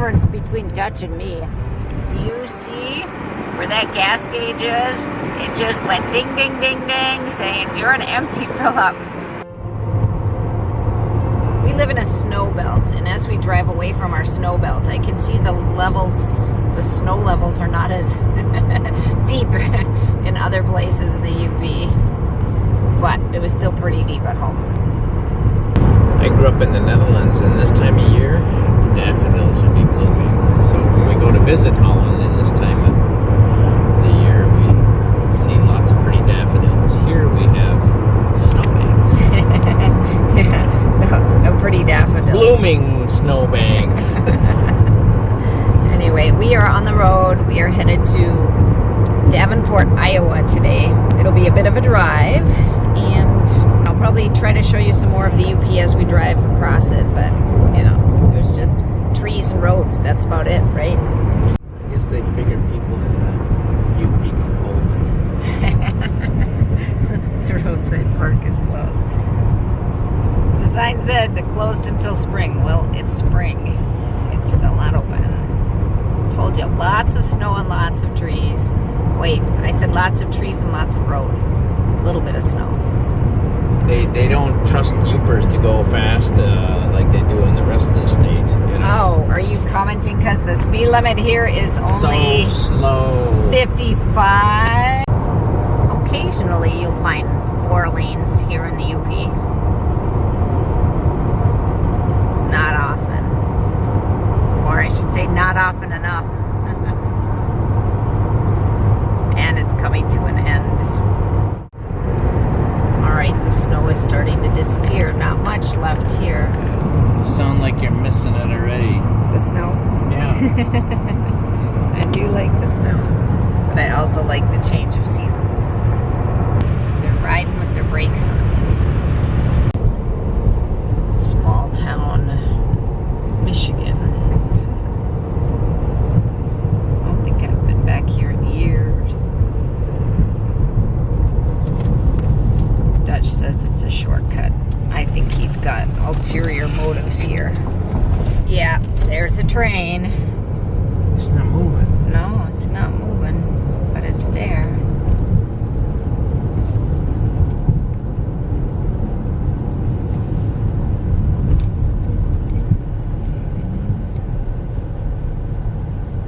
difference between Dutch and me. Do you see where that gas gauge is? It just went ding, ding, ding, ding, saying you're an empty fill up. We live in a snow belt, and as we drive away from our snow belt, I can see the snow levels are not as deep in other places in the UP, but it was still pretty deep at home. I grew up in the Netherlands, and this time of year, the daffodils would be blooming. So when we go to visit Holland in this time of the year, we see lots of pretty daffodils. Here we have snowbanks. Yeah, no pretty daffodils. Blooming snowbanks. Anyway, we are on the road. We are headed to Davenport, Iowa today. It'll be a bit of a drive, and I'll probably try to show you some more of the UP as we drive across it, but, you know, there's just trees and roads. That's about it, right? I guess they figured people in the UP can hold it. The roadside park is closed. The sign said closed until spring. Well, it's spring. It's still not open. Told you, lots of snow and lots of trees. Wait, I said lots of trees and lots of road. A little bit of snow. They don't trust Upers to go fast like they do in the rest of the state. You know? Oh, are you commenting because the speed limit here is only so slow. 55? Occasionally you'll find 4 lanes here in the UP. Not often. Or I should say not often enough. And it's coming to an end. Alright, the snow is starting to disappear. Not much left here. You sound like you're missing it already. The snow? Yeah. I do like the snow. But I also like the change of seasons. They're riding with their brakes on. Small town, Michigan. I don't think I've been back here in years. Dutch says it's a shortcut. I think he's got ulterior motives here. Yeah, there's a train. It's not moving. No, it's not moving, but it's there.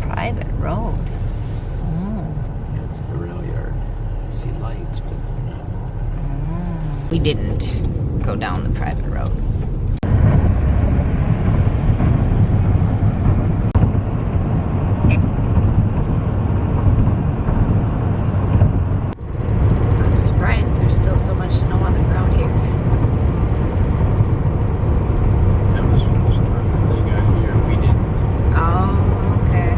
Private road. Oh. Yeah, it's the rail yard. I see lights, but they're not moving. We didn't go down the private road. I'm surprised there's still so much snow on the ground here. That was from the storm that they got here. We didn't. Oh, okay.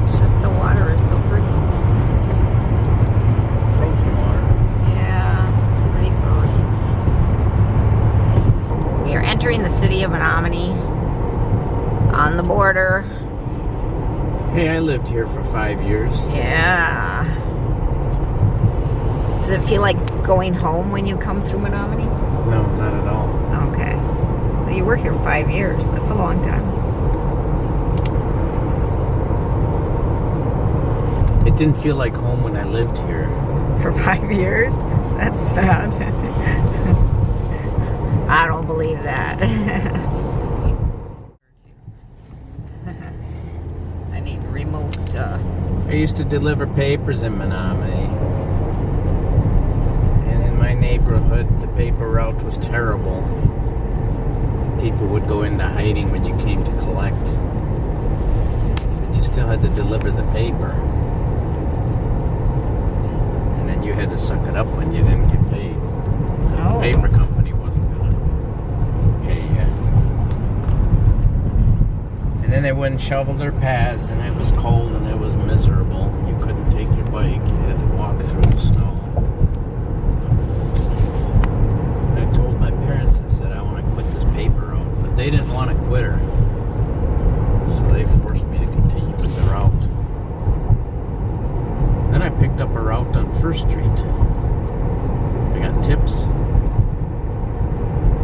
It's just the water is so pretty. Frozen water. Yeah, pretty frozen. We are entering the city of Menominee on the border. Hey, I lived here for 5 years. Yeah. Does it feel like going home when you come through Menominee? No, not at all. Okay. Well, you were here 5 years. That's a long time. It didn't feel like home when I lived here. For 5 years? That's sad. I don't believe that. I need remote. I used to deliver papers in Menominee. And in my neighborhood, the paper route was terrible. People would go into hiding when you came to collect. But you still had to deliver the paper. And then you had to suck it up when you didn't get paid. Oh. The paper company wasn't going to pay you. And then they wouldn't shovel their paths, and it was cold and it was miserable. You couldn't take your bike. You had to walk through the snow. I told my parents, I said, I want to quit this paper route. But they didn't want to quit her. So they forced me to continue with the route. Then I picked up a route on First Street. I got tips.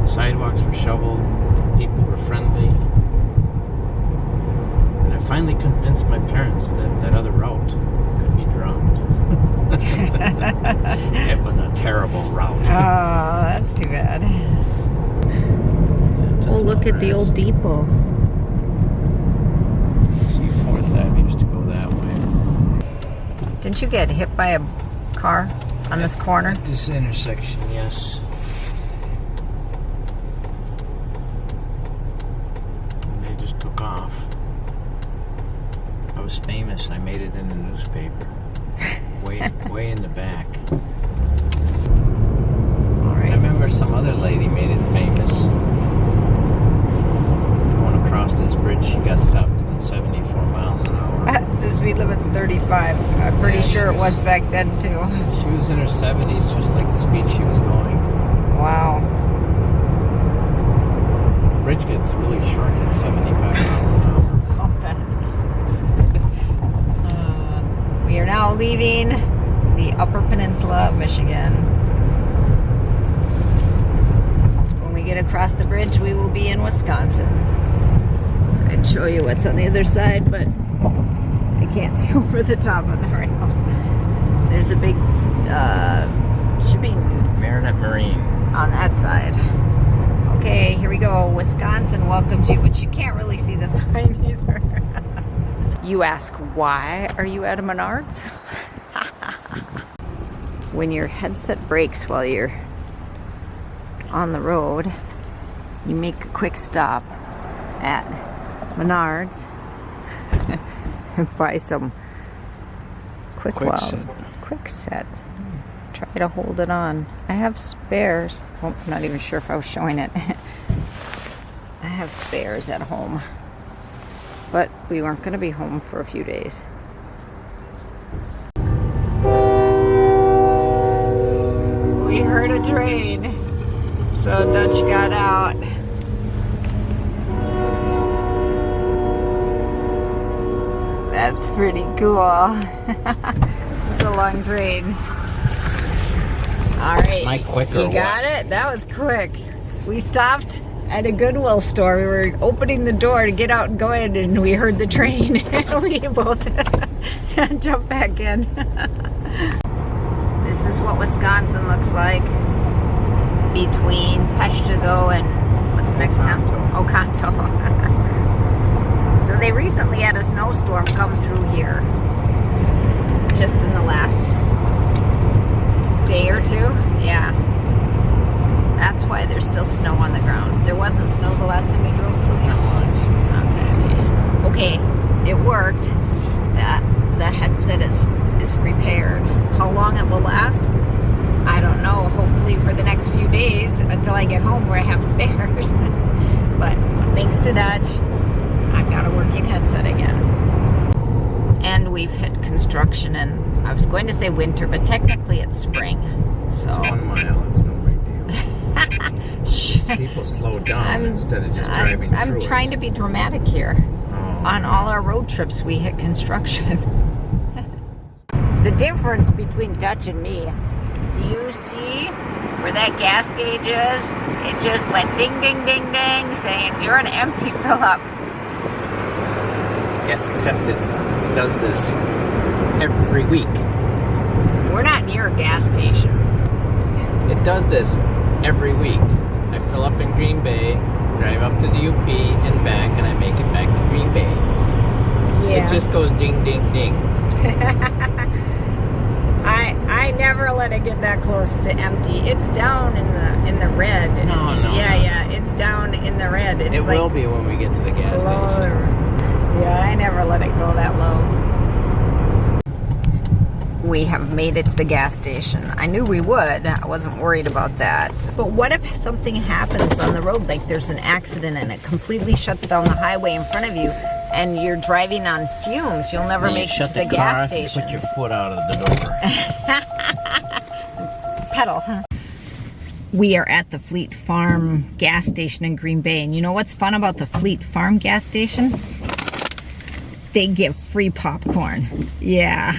The sidewalks were shoveled. People were friendly. was that other route could be dropped. It was a terrible route. Oh, that's too bad. Oh, look at the old depot. See, 4th Ave used to go that way. Didn't you get hit by a car on this corner? At this intersection, yes. And they just took off. I was famous. I made it in the newspaper. Way in the back. All right. I remember some other lady made it famous. Going across this bridge, she got stopped doing 74 miles an hour. The speed limit's 35. I'm pretty sure it was back then too. She was in her 70s, just like the speed she was going. Wow. The bridge gets really short at 75 miles an hour. We are now leaving the Upper Peninsula of Michigan. When we get across the bridge, we will be in Wisconsin. I'd show you what's on the other side, but I can't see over the top of the rails. There's a big shipping Marinette Marine. on that side. Okay, here we go. Wisconsin welcomes you, but you can't really see the sign either. You ask, why are you at a Menards? When your headset breaks while you're on the road, you make a quick stop at Menards and buy some quick set. Try to hold it on. I have spares. Well, I'm not even sure if I was showing it. I have spares at home. But we weren't going to be home for a few days. We heard a train, so Dutch got out. That's pretty cool. It's a long train. All right, Am I quick or you got it? That was quick. We stopped at a Goodwill store. We were opening the door to get out and go in, and we heard the train. We both jumped back in. This is what Wisconsin looks like between Peshtigo and what's the next town? Oconto. So they recently had a snowstorm come through here, just in the last day or two. Yeah. That's why there's still snow on the ground. There wasn't snow the last time we drove through here. Okay. Okay, it worked. The headset is repaired. How long it will last? I don't know. Hopefully for the next few days until I get home where I have spares. But thanks to Dutch, I've got a working headset again. And we've hit construction, and I was going to say winter, but technically it's spring. So It's 1 mile. It's no big deal. People slow down instead of just driving through I'm trying to be dramatic here. On all our road trips, we hit construction. The difference between Dutch and me, do you see where that gas gauge is? It just went ding, ding, ding, ding, saying you're an empty fill up. Yes, except it does this every week. We're not near a gas station. It does this every week. I fill up in Green Bay, drive up to the UP and back, and I make it back to Green Bay. Yeah. It just goes ding, ding, ding. I never let it get that close to empty. It's down in the red. No. Yeah, it's down in the red. It's It will be when we get to the gas station. Yeah, I never let it go that low. We have made it to the gas station. I knew we would. I wasn't worried about that. But what if something happens on the road, like there's an accident and it completely shuts down the highway in front of you, and you're driving on fumes? You'll never make it to the gas station. Put your foot out of the door. Pedal. We are at the Fleet Farm gas station in Green Bay, and you know what's fun about the Fleet Farm gas station? They give free popcorn. Yeah.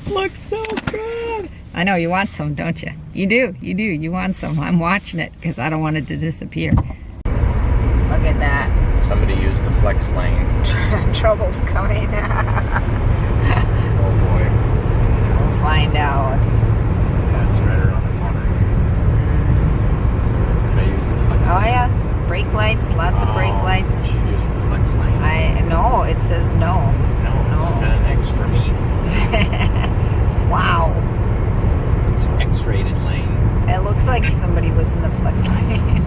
Looks so good. I know, you want some, don't you? You do. You want some. I'm watching it because I don't want it to disappear. Look at that. flex lane. Trouble's coming. Oh boy. We'll find out. Yeah, it's right around the corner here. Should I use the flex Oh lane? yeah, brake lights, lots of brake lights. You should use the flex lane. No, it says no. No, it's kind of X for me. Wow. It's X-rated lane. It looks like somebody was in the flex lane.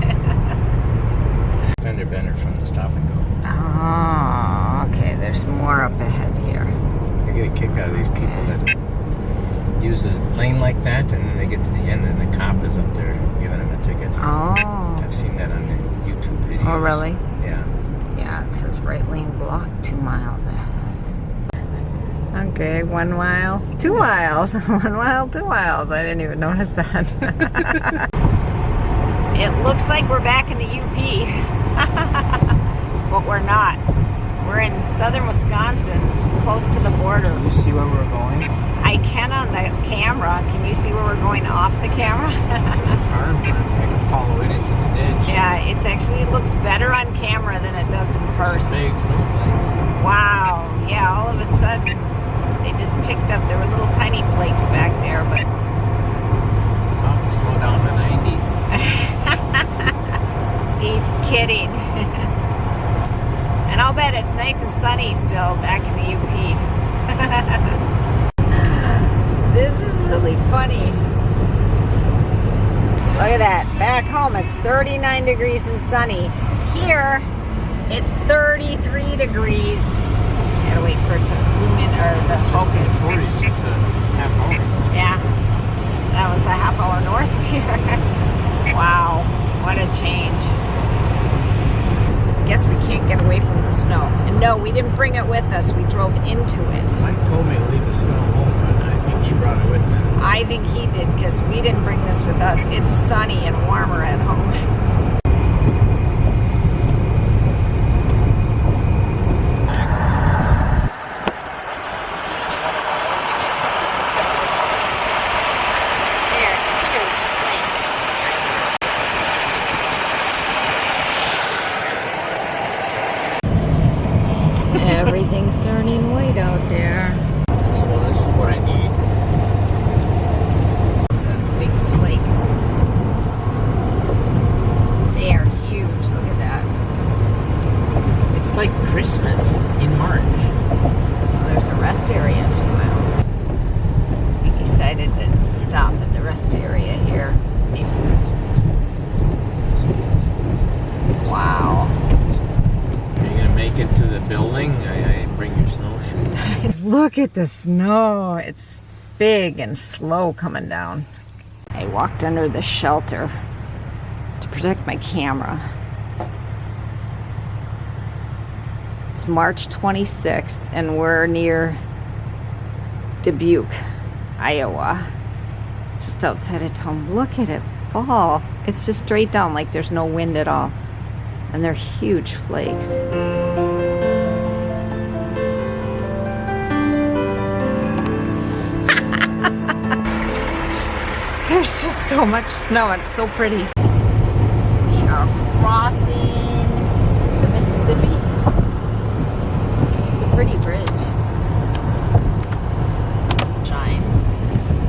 Fender bender from the stop and go. Oh, okay. There's more up ahead here. I get a kick out of these people that use a lane like that, and then they get to the end, and the cop is up there giving them a ticket. Oh. I've seen that on the YouTube videos. Oh, really? Yeah. Yeah, it says right lane blocked 2 miles ahead. Okay, 1 mile, 2 miles. 1 mile, 2 miles. I didn't even notice that. It looks like we're back in the UP. But we're not. We're in southern Wisconsin, close to the border. You see where we're going? I can on the camera. Can you see where we're going off the camera? There's a car in front of me. I can follow it into the ditch. Yeah, it's actually, it looks better on camera than it does in person. Big snowflakes. Wow. Yeah, all of a sudden, they just picked up. There were little tiny flakes back there, but... I'll have to slow down to 90. He's kidding. And I'll bet it's nice and sunny still back in the UP. This is really funny. Look at that. Back home it's 39 degrees and sunny. Here it's 33 degrees. Gotta wait for it to zoom in or the focus. 40's just a half hour. Yeah. That was a half hour north of here. Wow. What a change. Guess we can't get away from the snow. And no, we didn't bring it with us. We drove into it. Mike told me to leave the snow home, but I think he brought it with him. I think he did because we didn't bring this with us. It's sunny and warmer at home. Everything's turning white out there. So this is what I need. Big flakes. They are huge. Look at that. It's like Christmas in March. Well, there's a rest area 2 miles. We decided to stop at the rest area here. Wow. Are you gonna make it to the building? I bring your snowshoes. Look at the snow. It's big and slow coming down. I walked under the shelter to protect my camera. It's March 26th and we're near Dubuque, Iowa. Just outside of town. Look at it fall. It's just straight down like there's no wind at all. And they're huge flakes. There's just so much snow. It's so pretty. We are crossing the Mississippi. It's a pretty bridge. Shines.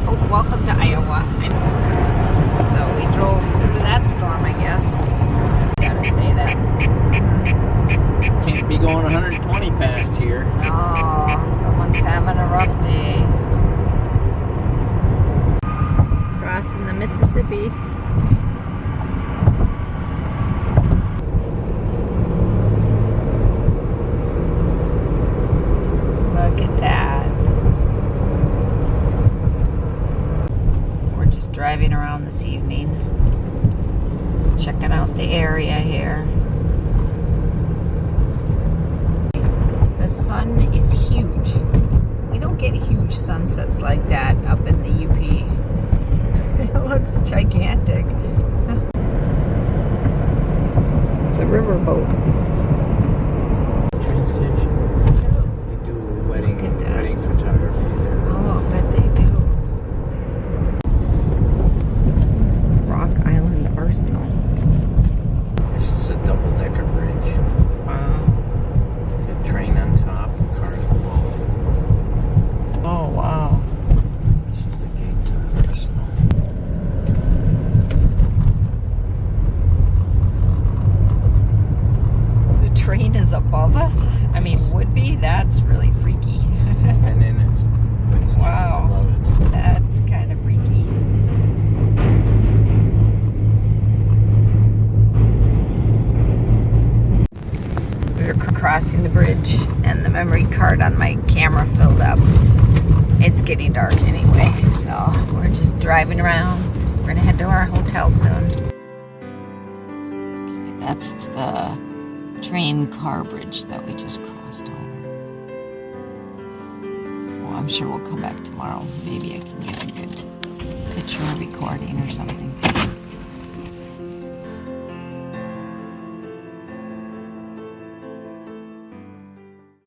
Oh, welcome to Iowa. So we drove through that storm, I guess. Gotta say that. Can't be going 120 past here. Oh, someone's having a rough day. Crossing the Mississippi. Look at that. We're just driving around this evening, checking out the area here. The sun is huge. We don't get huge sunsets like that up in the UP. It looks gigantic. It's a riverboat. Train station. They do wedding photography there. Oh, I bet they do. Rock Island Arsenal. This is a double-decker bridge. Wow. camera filled up. It's getting dark anyway, so we're just driving around. We're gonna head to our hotel soon. Okay, that's the train car bridge that we just crossed over. Well, I'm sure we'll come back tomorrow. Maybe I can get a good picture recording or something.